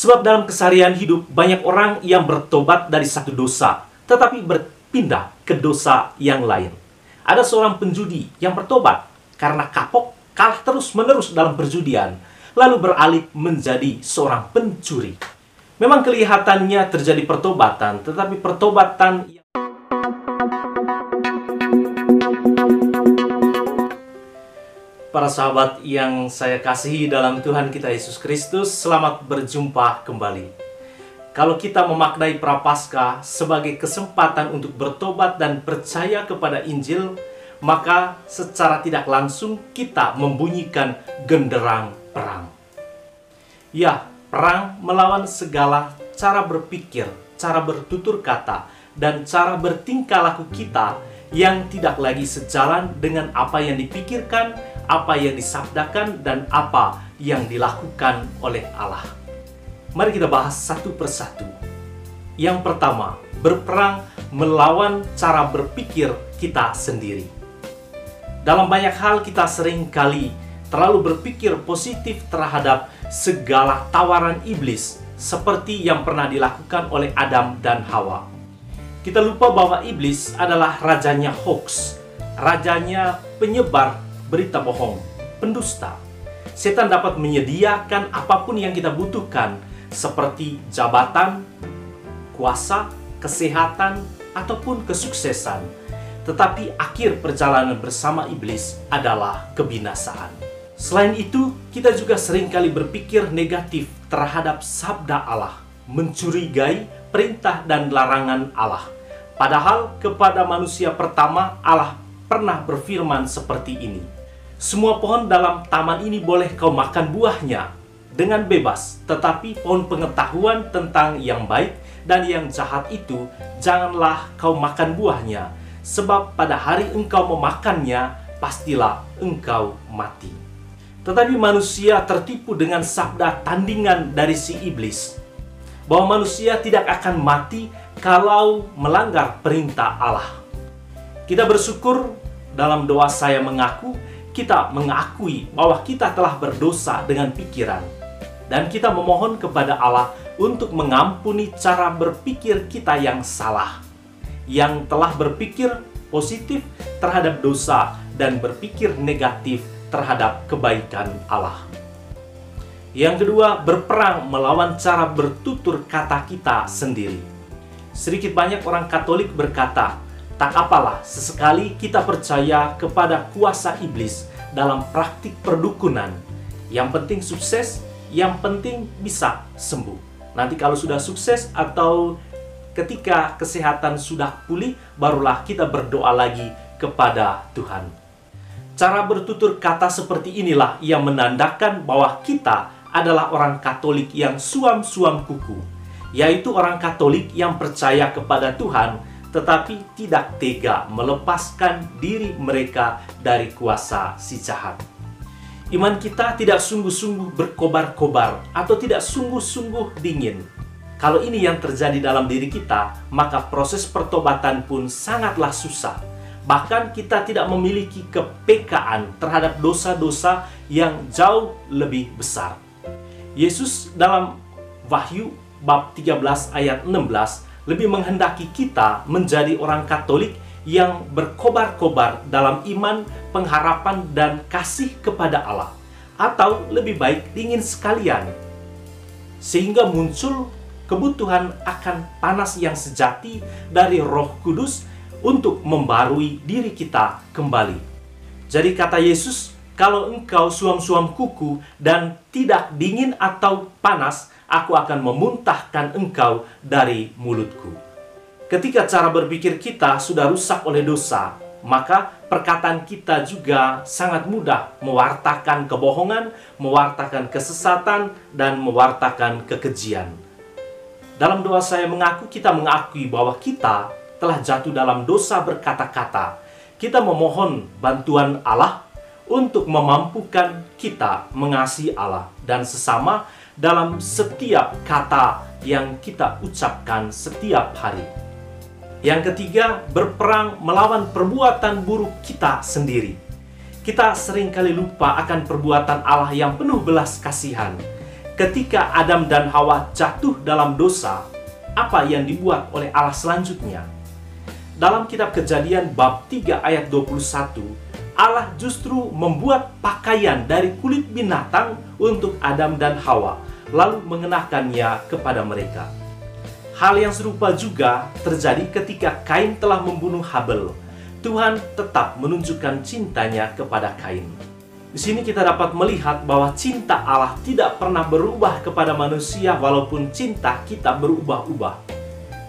Sebab dalam keseharian hidup banyak orang yang bertobat dari satu dosa, tetapi berpindah ke dosa yang lain. Ada seorang penjudi yang bertobat karena kapok, kalah terus-menerus dalam perjudian, lalu beralih menjadi seorang pencuri. Memang kelihatannya terjadi pertobatan, tetapi pertobatan Para sahabat yang saya kasihi dalam Tuhan kita Yesus Kristus, selamat berjumpa kembali. Kalau kita memaknai Prapaskah sebagai kesempatan untuk bertobat dan percaya kepada Injil, maka secara tidak langsung kita membunyikan genderang perang. Ya, perang melawan segala cara berpikir, cara bertutur kata, dan cara bertingkah laku kita yang tidak lagi sejalan dengan apa yang dipikirkan, apa yang disabdakan, dan apa yang dilakukan oleh Allah. Mari kita bahas satu persatu. Yang pertama, berperang melawan cara berpikir kita sendiri. Dalam banyak hal kita sering kali terlalu berpikir positif terhadap segala tawaran iblis, seperti yang pernah dilakukan oleh Adam dan Hawa. Kita lupa bahwa iblis adalah rajanya hoax, rajanya penyebar berita bohong, pendusta. Setan dapat menyediakan apapun yang kita butuhkan, seperti jabatan, kuasa, kesehatan, ataupun kesuksesan. Tetapi akhir perjalanan bersama iblis adalah kebinasaan. Selain itu, kita juga seringkali berpikir negatif terhadap sabda Allah, mencurigai perintah dan larangan Allah. Padahal kepada manusia pertama Allah pernah berfirman seperti ini. Semua pohon dalam taman ini boleh kau makan buahnya dengan bebas, tetapi pohon pengetahuan tentang yang baik dan yang jahat itu janganlah kau makan buahnya, sebab pada hari engkau memakannya pastilah engkau mati. Tetapi manusia tertipu dengan sabda tandingan dari si iblis, bahwa manusia tidak akan mati kalau melanggar perintah Allah. Kita bersyukur dalam doa saya mengaku, kita mengakui bahwa kita telah berdosa dengan pikiran, dan kita memohon kepada Allah untuk mengampuni cara berpikir kita yang salah, yang telah berpikir positif terhadap dosa dan berpikir negatif terhadap kebaikan Allah. Yang kedua, berperang melawan cara bertutur kata kita sendiri. Sedikit banyak orang Katolik berkata, tak apalah, sesekali kita percaya kepada kuasa iblis dalam praktik perdukunan. Yang penting sukses, yang penting bisa sembuh. Nanti kalau sudah sukses atau ketika kesehatan sudah pulih, barulah kita berdoa lagi kepada Tuhan. Cara bertutur kata seperti inilah yang menandakan bahwa kita adalah orang Katolik yang suam-suam kuku, yaitu orang Katolik yang percaya kepada Tuhan, tetapi tidak tega melepaskan diri mereka dari kuasa si jahat. Iman kita tidak sungguh-sungguh berkobar-kobar atau tidak sungguh-sungguh dingin. Kalau ini yang terjadi dalam diri kita, maka proses pertobatan pun sangatlah susah. Bahkan kita tidak memiliki kepekaan terhadap dosa-dosa yang jauh lebih besar. Yesus dalam Wahyu bab 13 ayat 16 lebih menghendaki kita menjadi orang Katolik yang berkobar-kobar dalam iman, pengharapan, dan kasih kepada Allah. Atau lebih baik dingin sekalian, sehingga muncul kebutuhan akan panas yang sejati dari Roh Kudus untuk membarui diri kita kembali. Jadi kata Yesus, kalau engkau suam-suam kuku dan tidak dingin atau panas, aku akan memuntahkan engkau dari mulutku. Ketika cara berpikir kita sudah rusak oleh dosa, maka perkataan kita juga sangat mudah mewartakan kebohongan, mewartakan kesesatan, dan mewartakan kekejian. Dalam doa saya mengaku, kita mengakui bahwa kita telah jatuh dalam dosa berkata-kata. Kita memohon bantuan Allah untuk memampukan kita mengasihi Allah dan sesama dalam setiap kata yang kita ucapkan setiap hari. Yang ketiga, berperang melawan perbuatan buruk kita sendiri. Kita seringkali lupa akan perbuatan Allah yang penuh belas kasihan. ketika Adam dan Hawa jatuh dalam dosa, apa yang dibuat oleh Allah selanjutnya? Dalam kitab Kejadian bab 3 ayat 21, Allah justru membuat pakaian dari kulit binatang untuk Adam dan Hawa, lalu mengenakannya kepada mereka. Hal yang serupa juga terjadi ketika Kain telah membunuh Habel. Tuhan tetap menunjukkan cintanya kepada Kain. Di sini kita dapat melihat bahwa cinta Allah tidak pernah berubah kepada manusia walaupun cinta kita berubah-ubah.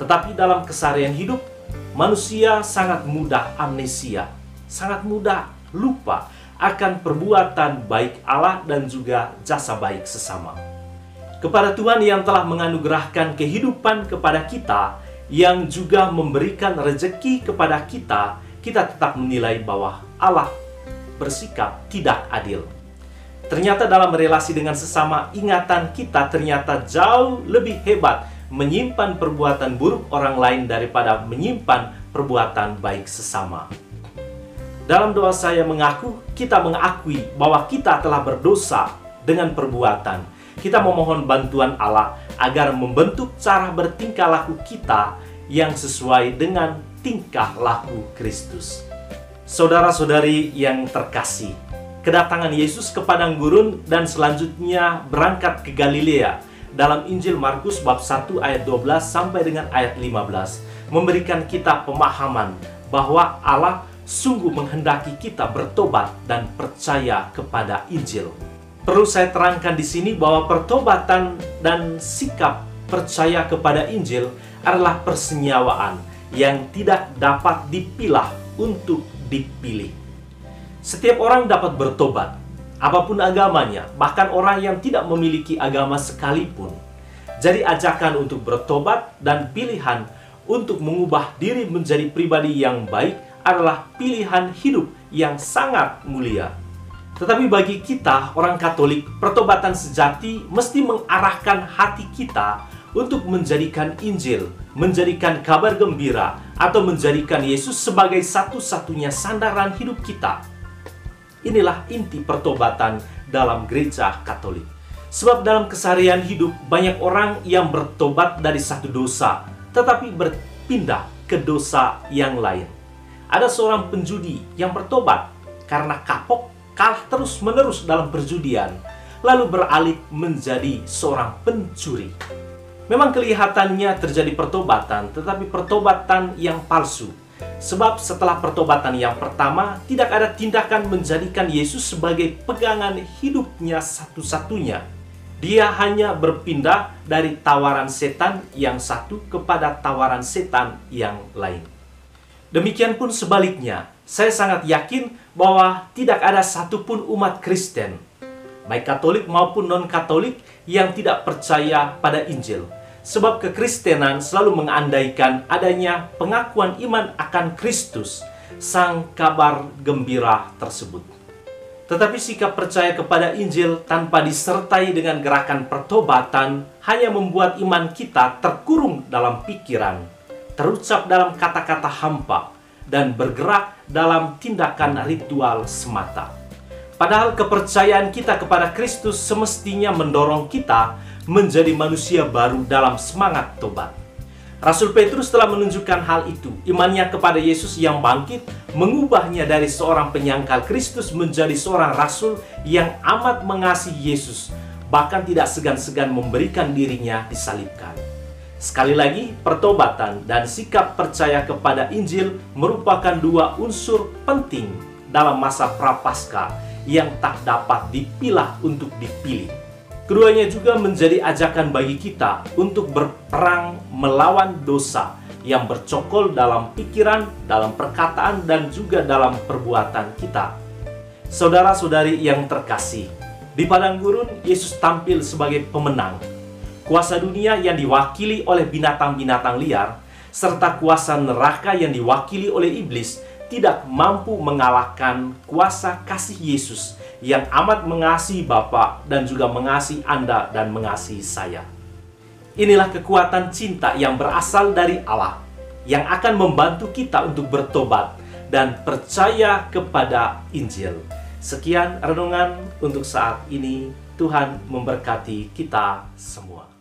Tetapi dalam keseharian hidup, manusia sangat mudah amnesia, sangat mudah lupa akan perbuatan baik Allah dan juga jasa baik sesama. Kepada Tuhan yang telah menganugerahkan kehidupan kepada kita, yang juga memberikan rezeki kepada kita, kita tetap menilai bahwa Allah bersikap tidak adil. Ternyata dalam relasi dengan sesama, ingatan kita ternyata jauh lebih hebat menyimpan perbuatan buruk orang lain daripada menyimpan perbuatan baik sesama. Dalam doa saya kita mengakui bahwa kita telah berdosa dengan perbuatan. Kita memohon bantuan Allah agar membentuk cara bertingkah laku kita yang sesuai dengan tingkah laku Kristus. Saudara-saudari yang terkasih, kedatangan Yesus ke padang gurun dan selanjutnya berangkat ke Galilea dalam Injil Markus bab 1 ayat 12 sampai dengan ayat 15 memberikan kita pemahaman bahwa Allah sungguh menghendaki kita bertobat dan percaya kepada Injil. Perlu saya terangkan di sini bahwa pertobatan dan sikap percaya kepada Injil adalah persenyawaan yang tidak dapat dipilah untuk dipilih. Setiap orang dapat bertobat, apapun agamanya, bahkan orang yang tidak memiliki agama sekalipun. Jadi ajakan untuk bertobat dan pilihan untuk mengubah diri menjadi pribadi yang baik adalah pilihan hidup yang sangat mulia. Tetapi bagi kita, orang Katolik, pertobatan sejati mesti mengarahkan hati kita untuk menjadikan Injil, menjadikan kabar gembira, atau menjadikan Yesus sebagai satu-satunya sandaran hidup kita. Inilah inti pertobatan dalam gereja Katolik. Sebab dalam keseharian hidup, banyak orang yang bertobat dari satu dosa, tetapi berpindah ke dosa yang lain. Ada seorang penjudi yang bertobat karena kapok, kalah terus-menerus dalam perjudian, lalu beralih menjadi seorang pencuri. Memang kelihatannya terjadi pertobatan, tetapi pertobatan yang palsu. Sebab setelah pertobatan yang pertama, tidak ada tindakan menjadikan Yesus sebagai pegangan hidupnya satu-satunya. Dia hanya berpindah dari tawaran setan yang satu kepada tawaran setan yang lain. Demikian pun sebaliknya, saya sangat yakin bahwa tidak ada satupun umat Kristen, baik Katolik maupun non-Katolik, yang tidak percaya pada Injil. Sebab kekristenan selalu mengandaikan adanya pengakuan iman akan Kristus, sang kabar gembira tersebut. Tetapi sikap percaya kepada Injil tanpa disertai dengan gerakan pertobatan hanya membuat iman kita terkurung dalam pikiran, terucap dalam kata-kata hampa, dan bergerak dalam tindakan ritual semata. Padahal kepercayaan kita kepada Kristus semestinya mendorong kita menjadi manusia baru dalam semangat tobat. Rasul Petrus telah menunjukkan hal itu. Imannya kepada Yesus yang bangkit mengubahnya dari seorang penyangkal Kristus menjadi seorang rasul yang amat mengasihi Yesus, bahkan tidak segan-segan memberikan dirinya disalibkan. Sekali lagi, pertobatan dan sikap percaya kepada Injil merupakan dua unsur penting dalam masa prapaskah yang tak dapat dipilah untuk dipilih. Keduanya juga menjadi ajakan bagi kita untuk berperang melawan dosa yang bercokol dalam pikiran, dalam perkataan, dan juga dalam perbuatan kita. Saudara-saudari yang terkasih, di padang gurun Yesus tampil sebagai pemenang. Kuasa dunia yang diwakili oleh binatang-binatang liar, serta kuasa neraka yang diwakili oleh iblis, tidak mampu mengalahkan kuasa kasih Yesus yang amat mengasihi Bapa dan juga mengasihi Anda dan mengasihi saya. Inilah kekuatan cinta yang berasal dari Allah, yang akan membantu kita untuk bertobat dan percaya kepada Injil. Sekian renungan untuk saat ini. Tuhan memberkati kita semua.